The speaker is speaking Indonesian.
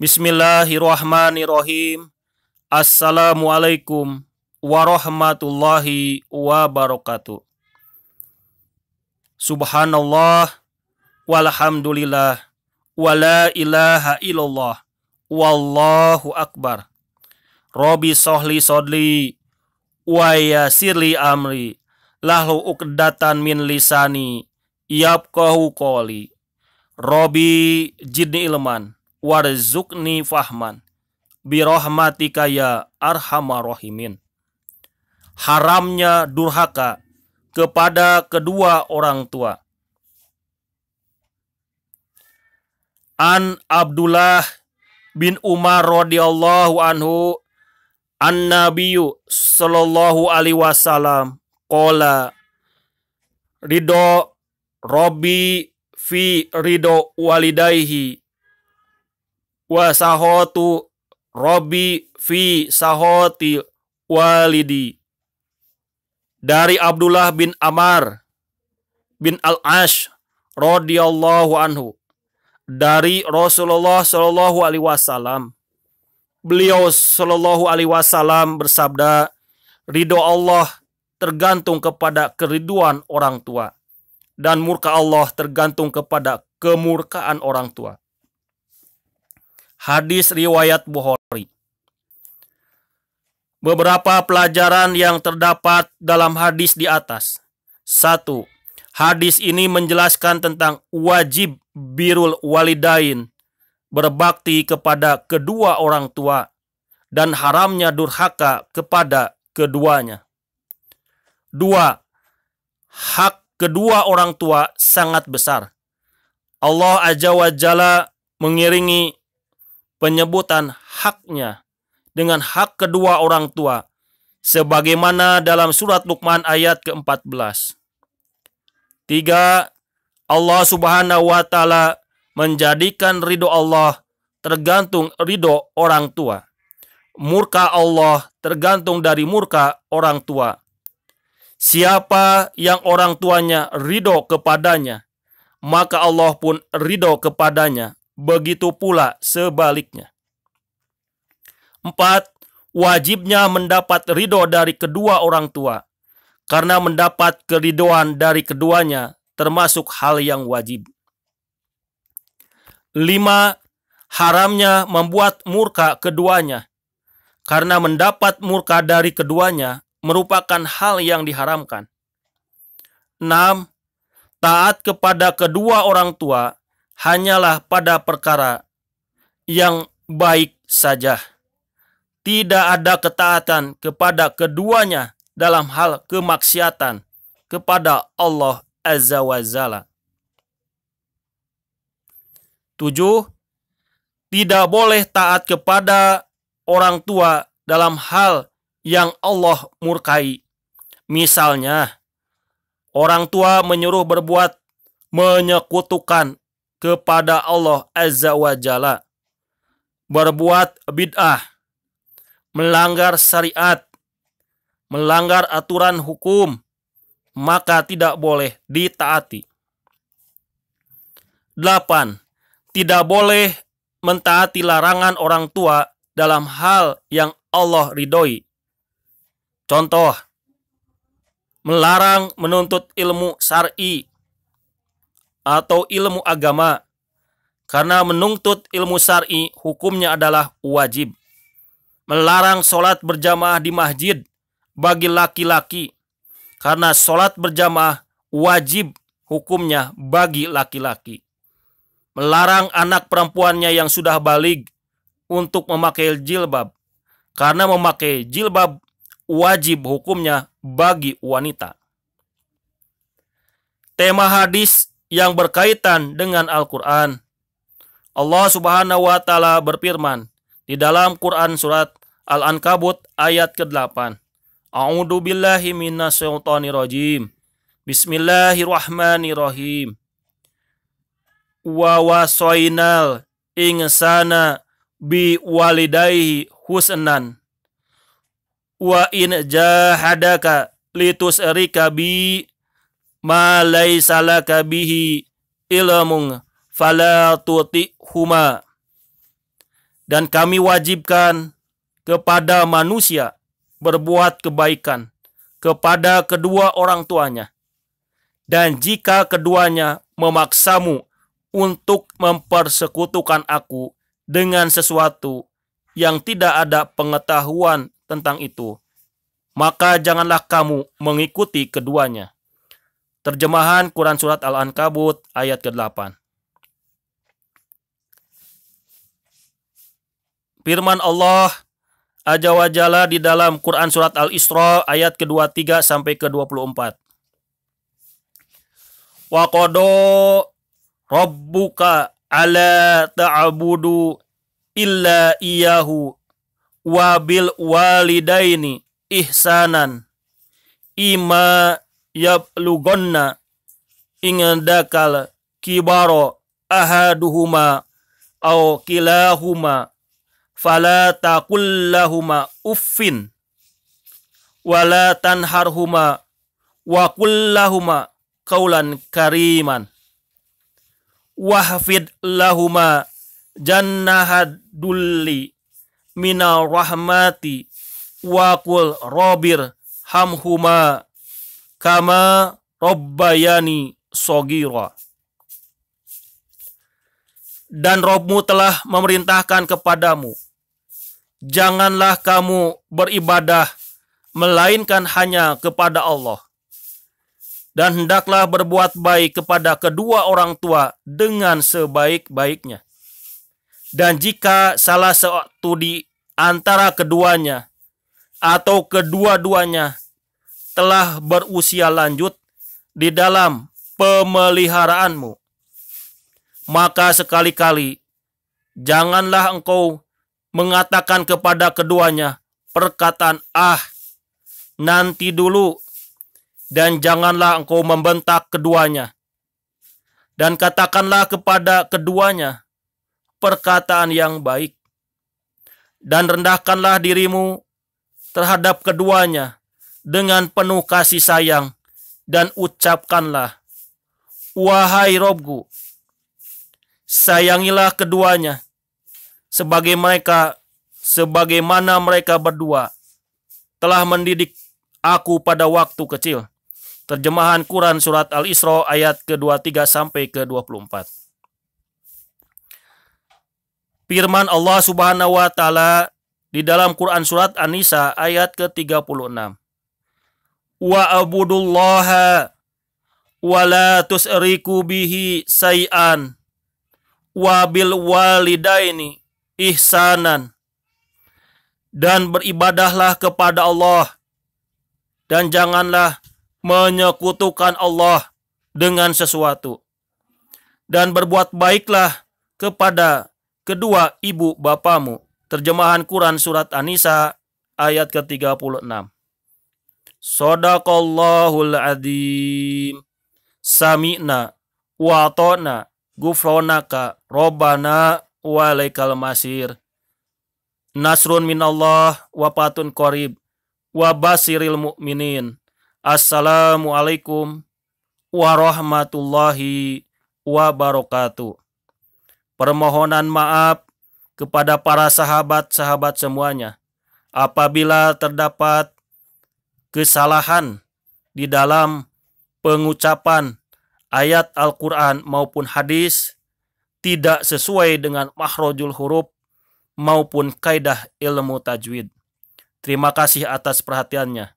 Bismillahirrahmanirrahim. Assalamualaikum warahmatullahi wabarakatuh. Subhanallah walhamdulillah wala ilaha illallah wallahu akbar. Robi sohli sodli wa yasirli amri lahu uqdatan min lisani yafqahu qawli. Robi jidni ilman warzuqni fahman birahmatika ya arhamar rahimin. Haramnya durhaka kepada kedua orang tua. An Abdullah bin Umar radhiyallahu anhu an-nabiyyu sallallahu alaihi wasallam qala ridho Robbi fi ridho walidayhi wa sahotu Robbi fi sahoti walidi. Dari Abdullah bin Amr bin Al-Ash radhiyallahu anhu, dari Rasulullah sallallahu alaihi wasallam, beliau sallallahu alaihi wasallam bersabda, ridho Allah tergantung kepada keriduan orang tua, dan murka Allah tergantung kepada kemurkaan orang tua. Hadis riwayat Bukhari. Beberapa pelajaran yang terdapat dalam hadis di atas. 1. Hadis ini menjelaskan tentang wajib birrul walidain, berbakti kepada kedua orang tua, dan haramnya durhaka kepada keduanya. 2. Hak kedua orang tua sangat besar. Allah Azza wa Jalla mengiringi penyebutan haknya dengan hak kedua orang tua, sebagaimana dalam surat Luqman ayat ke-14. 3. Allah subhanahu wa ta'ala menjadikan ridho Allah tergantung ridho orang tua. Murka Allah tergantung dari murka orang tua. Siapa yang orang tuanya ridho kepadanya, maka Allah pun ridho kepadanya. Begitu pula sebaliknya. 4. Wajibnya mendapat ridho dari kedua orang tua, karena mendapat keridhoan dari keduanya termasuk hal yang wajib. 5. Haramnya membuat murka keduanya, karena mendapat murka dari keduanya merupakan hal yang diharamkan. 6. Taat kepada kedua orang tua hanyalah pada perkara yang baik saja. Tidak ada ketaatan kepada keduanya dalam hal kemaksiatan kepada Allah Azza wa Jalla. 7. Tidak boleh taat kepada orang tua dalam hal yang Allah murkai. Misalnya, orang tua menyuruh berbuat menyekutukan kepada Allah Azza wa Jalla, berbuat bid'ah, melanggar syariat, melanggar aturan hukum, maka tidak boleh ditaati. 8. Tidak boleh mentaati larangan orang tua dalam hal yang Allah ridhoi. Contoh, melarang menuntut ilmu syar'i atau ilmu agama, karena menuntut ilmu syar'i hukumnya adalah wajib. Melarang sholat berjamaah di masjid bagi laki-laki, karena sholat berjamaah wajib hukumnya bagi laki-laki. Melarang anak perempuannya yang sudah baligh untuk memakai jilbab, karena memakai jilbab wajib hukumnya bagi wanita. Tema hadis yang berkaitan dengan Al-Quran. Allah subhanahu wa ta'ala berfirman di dalam Quran surat Al-Ankabut ayat ke-8. A'udzu billahi minasyaitonir rajim. Bismillahirrahmanirrahim. Wa wasainal insana bi walidayhi husnan. Wa in jahadaka litusyrika bi ma laisa laka bihi ilmun fala tuti'huma. Dan kami wajibkan kepada manusia berbuat kebaikan kepada kedua orang tuanya. Dan jika keduanya memaksamu untuk mempersekutukan aku dengan sesuatu yang tidak ada pengetahuan tentang itu, maka janganlah kamu mengikuti keduanya. Terjemahan Quran Surat Al-Ankabut ayat ke-8. Firman Allah Azza wa Jalla di dalam Quran Surat Al-Isra ayat ke-23 sampai ke-24. Wa qada rabbuka alla ta'budu illa iyyahu wa bil walidaini ihsanan ima yablughanna indakal kibaro ahaduhuma aw kilahuma fala taqul lahuma uffin wala tanharhuma wa qul lahuma qaulan kariman wahfid lahuma jannahadulli minal rahmati wa qul robir hamhuma kama robbayani sogira. Dan Robmu telah memerintahkan kepadamu, janganlah kamu beribadah melainkan hanya kepada Allah. Dan hendaklah berbuat baik kepada kedua orang tua dengan sebaik-baiknya. Dan jika salah satu di antara keduanya atau kedua-duanya telah berusia lanjut di dalam pemeliharaanmu, maka sekali-kali janganlah engkau mengatakan kepada keduanya perkataan nanti dulu, dan janganlah engkau membentak keduanya. Dan katakanlah kepada keduanya perkataan yang baik. Dan rendahkanlah dirimu terhadap keduanya dengan penuh kasih sayang, dan ucapkanlah, wahai Robku, sayangilah keduanya sebagaimana mereka berdua telah mendidik aku pada waktu kecil. Terjemahan Quran Surat Al-Isra ayat ke-23 sampai ke-24. Firman Allah Subhanahu wa taala di dalam Quran Surat An-Nisa ayat ke-36. Wa abudullaha wa la tusriku bihi say'an wa bil walidaini ihsanan. Dan beribadahlah kepada Allah, dan janganlah menyekutukan Allah dengan sesuatu. Dan berbuat baiklah kepada kedua ibu bapamu. Terjemahan Quran Surat An-Nisa ayat ke-36. Shadaqallahul adzim. Sami'na wa ata'na gufronaka Rabbana walaikal masir. Nasrun minallah wa fatun qarib wa basiril mu'minin. Assalamualaikum warahmatullahi wabarakatuh. Permohonan maaf kepada para sahabat-sahabat semuanya apabila terdapat kesalahan di dalam pengucapan ayat Al-Quran maupun hadis tidak sesuai dengan makhrajul huruf maupun kaidah ilmu tajwid. Terima kasih atas perhatiannya.